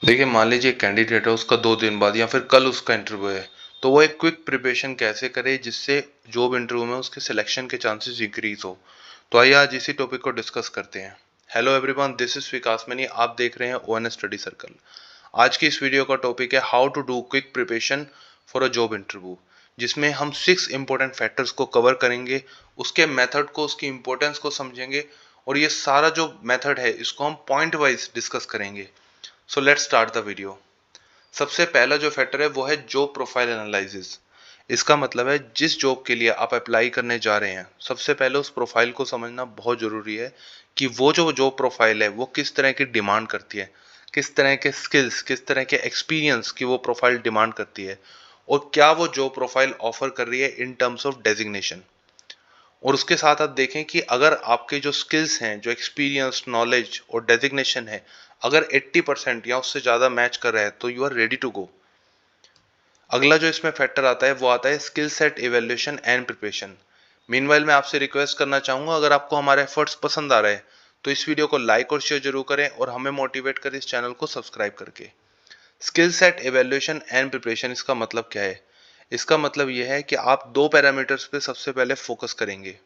देखिए, मान लीजिए कैंडिडेट है, उसका 2 दिन बाद या फिर कल उसका इंटरव्यू है, तो वो एक क्विक प्रिपरेशन कैसे करे जिससे जॉब इंटरव्यू में उसके सिलेक्शन के चांसेस इंक्रीज हो। तो आइए आज इसी टॉपिक को डिस्कस करते हैं। Hello everyone, this is Vikas money. आप देख रहे हैं ओएनएस स्टडी सर्कल। आज की इस वीडियो का टॉपिक है how to do quick preparation for a job interview, जिसमें हम 6 इंपॉर्टेंट फैक्टर्स को कवर करेंगे, उसके मेथड को, उसकी इंपॉर्टेंस को समझेंगे और ये सारा जो मेथड है इसको हम पॉइंट वाइज डिस्कस करेंगे। So let's start the video. सबसे पहला जो फैक्टर है वो है जॉब प्रोफाइल एनालिसिस। इसका मतलब है जिस जॉब के लिए आप अप्लाई करने जा रहे हैं, सबसे पहले उस प्रोफाइल को समझना बहुत ज़रूरी है कि वो जो जॉब प्रोफाइल है वो किस तरह की डिमांड करती है, किस तरह के स्किल्स, किस तरह के एक्सपीरियंस की वो प्रोफाइल डिमांड करती है और क्या वो जॉब प्रोफाइल ऑफर कर रही है इन टर्म्स ऑफ डेजिग्नेशन। और उसके साथ आप देखें कि अगर आपके जो स्किल्स हैं, जो एक्सपीरियंस, नॉलेज और डेजिग्नेशन है, अगर 80% या उससे ज़्यादा मैच कर रहा है तो you are ready to go. अगला जो इसमें फैक्टर आता है वो आता है skill set evaluation and preparation. Meanwhile मैं आपसे रिक्वेस्ट करना चाहूँगा, अगर आपको हमारे एफर्ट्स पसंद आ रहे हैं तो इस वीडियो को लाइक और शेयर जरूर करें और हमें मोटिवेट करें इस चैनल को सब्सक्राइब करके। Skill set evaluation and preparation, इसका मतलब क्या है? इसका मतलब यह है कि आप दो पैरामीटर्स पे सबसे पहले फोकस करेंगे।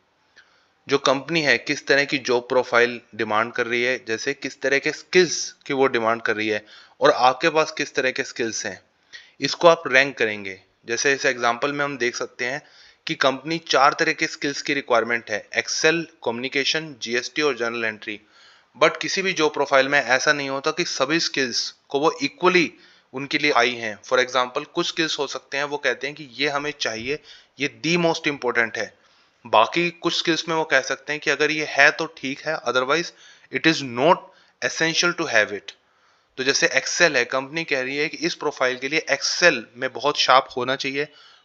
जो कंपनी है किस तरह की जॉब प्रोफाइल डिमांड कर रही है, जैसे किस तरह के स्किल्स की वो डिमांड कर रही है और आपके पास किस तरह के स्किल्स हैं, इसको आप रैंक करेंगे। जैसे इस एग्जांपल में हम देख सकते हैं कि कंपनी 4 तरह के स्किल्स की रिक्वायरमेंट है: एक्सेल, कम्युनिकेशन, जीएसटी और जर्नल एंट्री। बट किसी भी जॉब प्रोफाइल में ऐसा नहीं होता कि सभी स्किल्स को वो इक्वली उनके लिए आई हैं। फॉर एग्जांपल कुछ स्किल्स हो सकते हैं वो कहते हैं कि ये हमें चाहिए, ये दी मोस्ट इंपॉर्टेंट है। बाकी कुछ स्किल्स में वो कह सकते हैं कि अगर ये है तो ठीक है, otherwise it is not essential to have it. तो जैसे एक्सेल है, कंपनी कह रही है कि इस प्रोफाइल के लिए एक्सेल में बहुत शार्प होना चाहिए,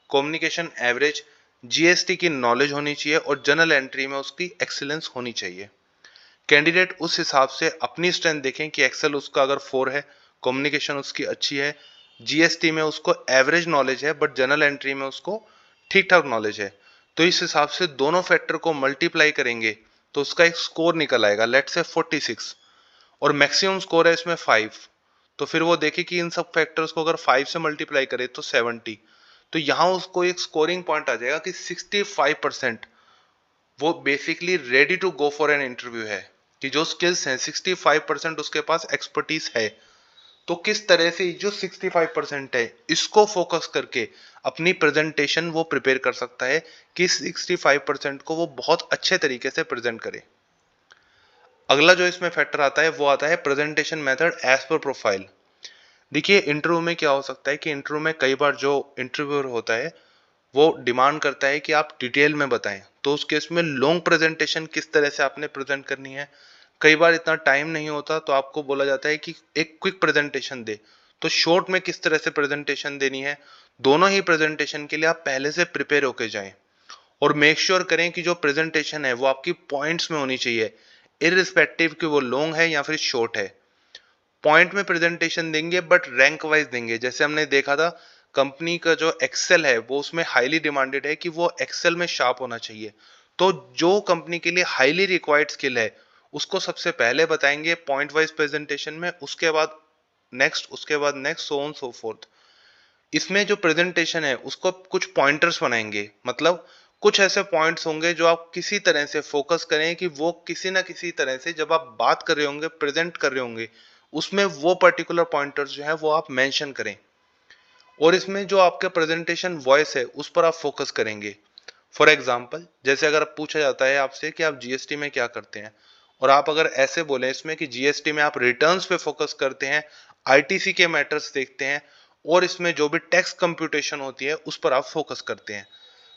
कम्युनिकेशन एवरेज, जीएसटी की नॉलेज होनी चाहिए और जर्नल एंट्री में उसकी एक्सीलेंस होनी चाहिए। कैंडिडेट उस हिसाब से अपनी स्ट्रेंथ देखें कि एक्सेल उसका अगर 4 है, कम्युनिकेशन उसकी अच्छी है, जीएसटी में उसको एवरेज नॉलेज है बट जर्नल एंट्री में उसको ठीक ठाक नॉलेज है। तो इस हिसाब से दोनों फैक्टर को मल्टीप्लाई करेंगे तो उसका एक स्कोर निकल आएगा, लेट्स से 46, और मैक्सिमम स्कोर है इसमें 5। तो फिर वो देखे कि इन सब फैक्टर्स को अगर 5 से मल्टीप्लाई करे तो 70। तो यहाँ उसको एक स्कोरिंग पॉइंट आ जाएगा कि 65% वो basically ready to go for an interview है, कि जो स्किल्स हैं 65% उसके पास एक्सपर्टीज है। तो किस तरह से जो 65% है इसको फोकस करके अपनी प्रेजेंटेशन वो प्रिपेयर कर सकता है कि 65% को वो बहुत अच्छे तरीके से प्रेजेंट करे। अगला जो इसमें फैक्टर आता है वो आता है presentation method as per profile. देखिए, इंटरव्यू में क्या हो सकता है कि इंटरव्यू में कई बार जो इंटरव्यूअर होता है वो डिमांड करता है कि आप डिटेल में बताएं, तो उस केस में लॉन्ग प्रेजेंटेशन किस तरह से आपने प्रेजेंट करनी है। कई बार इतना टाइम नहीं होता तो आपको बोला जाता है कि एक क्विक प्रेजेंटेशन दे, तो शॉर्ट में किस तरह से प्रेजेंटेशन देनी है। दोनों ही प्रेजेंटेशन के लिए आप पहले से प्रिपेयर होके जाएं और मेक श्योर करें कि जो प्रेजेंटेशन है वो आपकी पॉइंट्स में होनी चाहिए, इररिस्पेक्टिव कि वो लॉन्ग है या फिर शॉर्ट है। पॉइंट में प्रेजेंटेशन देंगे बट रैंक वाइज देंगे। जैसे हमने देखा था, कंपनी का जो एक्सेल है वो उसमें हाईली डिमांडेड है कि वो एक्सेल में शार्प होना चाहिए। तो जो कंपनी के लिए हाईली रिक्वायर्ड स्किल है उसको सबसे पहले बताएंगे पॉइंट वाइज प्रेजेंटेशन में, उसके बाद नेक्स्ट, उसके बाद next, so on so fourth. इसमें जो प्रेजेंटेशन है उसको कुछ पॉइंटर्स बनाएंगे, मतलब कुछ ऐसे पॉइंट्स होंगे जो आप किसी तरह से फोकस करें कि वो किसी ना किसी तरह से जब आप बात कर रहे होंगे, प्रेजेंट कर रहे होंगे, उसमें वो पर्टिकुलर पॉइंटर्स जो है वो आप मेंशन करें। और इसमें जो आपका प्रेजेंटेशन वॉइस है उस पर आप फोकस करेंगे। फॉर एग्जाम्पल, जैसे अगर पूछा जाता है आपसे कि आप जीएसटी में क्या करते हैं, और आप अगर ऐसे बोले इसमें कि जीएसटी में आप रिटर्न्स पे फोकस करते हैं, आईटीसी के मैटर्स देखते हैं और इसमें जो भी टैक्स कंप्यूटेशन होती है उस पर आप फोकस करते हैं।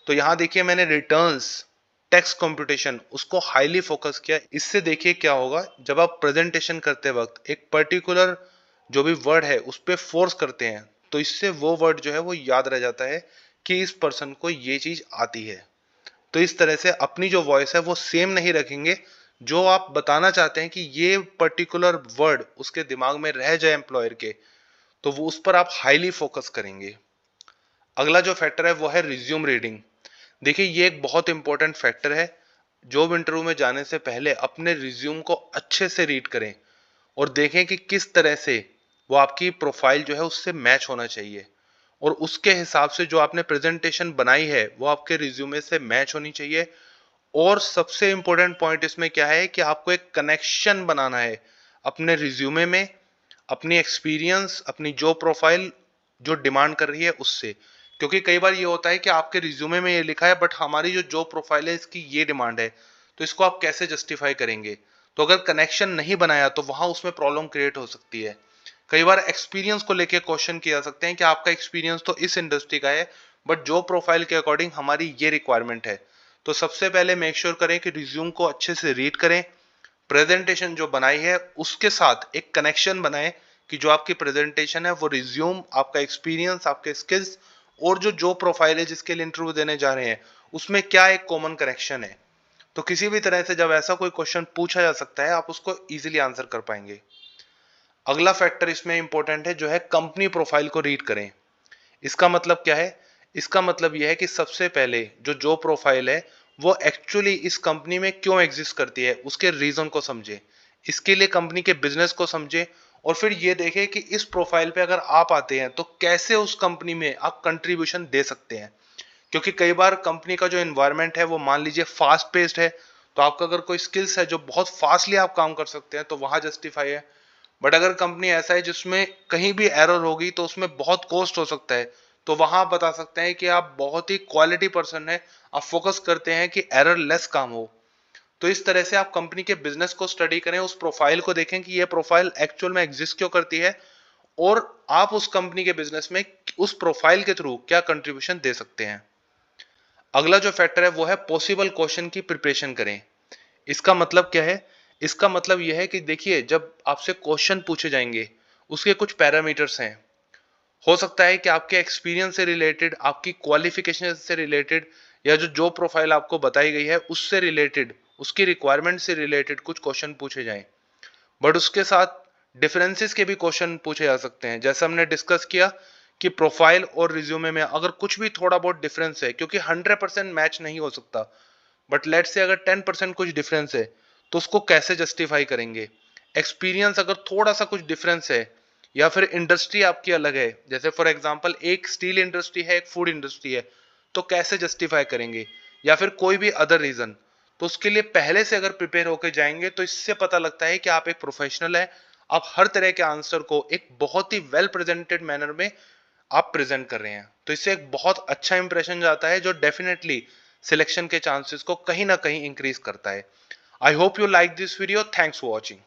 तो यहाँ देखिए, मैंने रिटर्न्स, टैक्स कंप्यूटेशन उसको हाईली फोकस किया। इससे देखिए क्या होगा, जब आप प्रेजेंटेशन करते वक्त एक पर्टिकुलर जो भी वर्ड है उस पर फोर्स करते हैं तो इससे वो वर्ड जो है वो याद रह जाता है कि इस पर्सन को ये चीज आती है। तो इस तरह से अपनी जो वॉइस है वो सेम नहीं रखेंगे, जो आप बताना चाहते हैं कि ये पर्टिकुलर वर्ड उसके दिमाग में रह जाए एम्प्लॉयर के, तो वो उस पर आप हाईली फोकस करेंगे। अगला जो फैक्टर है वो है रिज्यूम रीडिंग। देखिए, ये एक बहुत इंपॉर्टेंट फैक्टर है। जॉब इंटरव्यू में जाने से पहले अपने रिज्यूम को अच्छे से रीड करें और देखें कि किस तरह से वो आपकी प्रोफाइल जो है उससे मैच होना चाहिए, और उसके हिसाब से जो आपने प्रेजेंटेशन बनाई है वो आपके रिज्यूमे से मैच होनी चाहिए। और सबसे इंपॉर्टेंट पॉइंट इसमें क्या है कि आपको एक कनेक्शन बनाना है अपने रिज्यूमे में, अपनी एक्सपीरियंस, अपनी जॉब प्रोफाइल जो डिमांड कर रही है उससे। क्योंकि कई बार ये होता है कि आपके रिज्यूमे में ये लिखा है बट हमारी जो जॉब प्रोफाइल है इसकी ये डिमांड है, तो इसको आप कैसे जस्टिफाई करेंगे। तो अगर कनेक्शन नहीं बनाया तो वहां उसमें प्रॉब्लम क्रिएट हो सकती है। कई बार एक्सपीरियंस को लेके क्वेश्चन किया जा सकते हैं कि आपका एक्सपीरियंस तो इस इंडस्ट्री का है बट जॉब प्रोफाइल के अकॉर्डिंग हमारी ये रिक्वायरमेंट है। तो सबसे पहले मेक श्योर करें कि रिज्यूम को अच्छे से रीड करें, प्रेजेंटेशन जो बनाई है उसके साथ एक कनेक्शन बनाएं कि जो आपकी प्रेजेंटेशन है वो रिज्यूम, आपका एक्सपीरियंस, आपके स्किल्स और जो जॉब प्रोफाइल है जिसके लिए इंटरव्यू देने जा रहे हैं उसमें क्या एक कॉमन कनेक्शन है। तो किसी भी तरह से जब ऐसा कोई क्वेश्चन पूछा जा सकता है आप उसको इजीली आंसर कर पाएंगे। अगला फैक्टर इसमें इंपॉर्टेंट है जो है कंपनी प्रोफाइल को रीड करें। इसका मतलब क्या है? इसका मतलब यह है कि सबसे पहले जो जॉब प्रोफाइल है वो एक्चुअली इस कंपनी में क्यों एग्जिस्ट करती है उसके रीजन को समझे, इसके लिए कंपनी के बिजनेस को समझे, और फिर ये देखें कि इस प्रोफाइल पे अगर आप आते हैं तो कैसे उस कंपनी में आप कंट्रीब्यूशन दे सकते हैं। क्योंकि कई बार कंपनी का जो एनवायरनमेंट है वो मान लीजिए फास्ट पेस्ड है, तो आपका अगर कोई स्किल्स है जो बहुत फास्टली आप काम कर सकते हैं तो वहां जस्टिफाई है। बट अगर कंपनी ऐसा है जिसमें कहीं भी एरर होगी तो उसमें बहुत कॉस्ट हो सकता है, तो वहां आप बता सकते हैं कि आप बहुत ही क्वालिटी पर्सन है, आप फोकस करते हैं कि एरर लेस काम हो। तो इस तरह से आप कंपनी के बिजनेस को स्टडी करें, उस प्रोफाइल को देखें कि ये प्रोफाइल एक्चुअल में एग्जिस्ट क्यों करती है, और आप उस कंपनी के बिजनेस में उस प्रोफाइल के थ्रू क्या कंट्रीब्यूशन दे सकते हैं। अगला जो फैक्टर है वो है पॉसिबल क्वेश्चन की प्रिपरेशन करें। इसका मतलब क्या है? इसका मतलब यह है कि देखिए जब आपसे क्वेश्चन पूछे जाएंगे उसके कुछ पैरामीटर्स हैं। हो सकता है कि आपके एक्सपीरियंस से रिलेटेड, आपकी क्वालिफिकेशन से रिलेटेड, या जो जॉब प्रोफाइल आपको बताई गई है उससे रिलेटेड, उसकी रिक्वायरमेंट से रिलेटेड कुछ क्वेश्चन पूछे जाएं। बट उसके साथ डिफरेंसेस के भी क्वेश्चन पूछे जा सकते हैं, जैसे हमने डिस्कस किया कि प्रोफाइल और रिज्यूमे में अगर कुछ भी थोड़ा बहुत डिफरेंस है, क्योंकि 100% मैच नहीं हो सकता, बट लेट से अगर 10% कुछ डिफरेंस है तो उसको कैसे जस्टिफाई करेंगे। एक्सपीरियंस अगर थोड़ा सा कुछ डिफरेंस है, या फिर इंडस्ट्री आपकी अलग है, जैसे फॉर एग्जांपल एक स्टील इंडस्ट्री है एक फूड इंडस्ट्री है, तो कैसे जस्टिफाई करेंगे, या फिर कोई भी अदर रीजन। तो उसके लिए पहले से अगर प्रिपेयर होकर जाएंगे तो इससे पता लगता है कि आप एक प्रोफेशनल है, आप हर तरह के आंसर को एक बहुत ही वेल प्रेजेंटेड मैनर में आप प्रेजेंट कर रहे हैं, तो इससे एक बहुत अच्छा इंप्रेशन जाता है जो डेफिनेटली सिलेक्शन के चांसेस को कहीं ना कहीं इंक्रीज करता है। I hope you like this video, thanks for watching.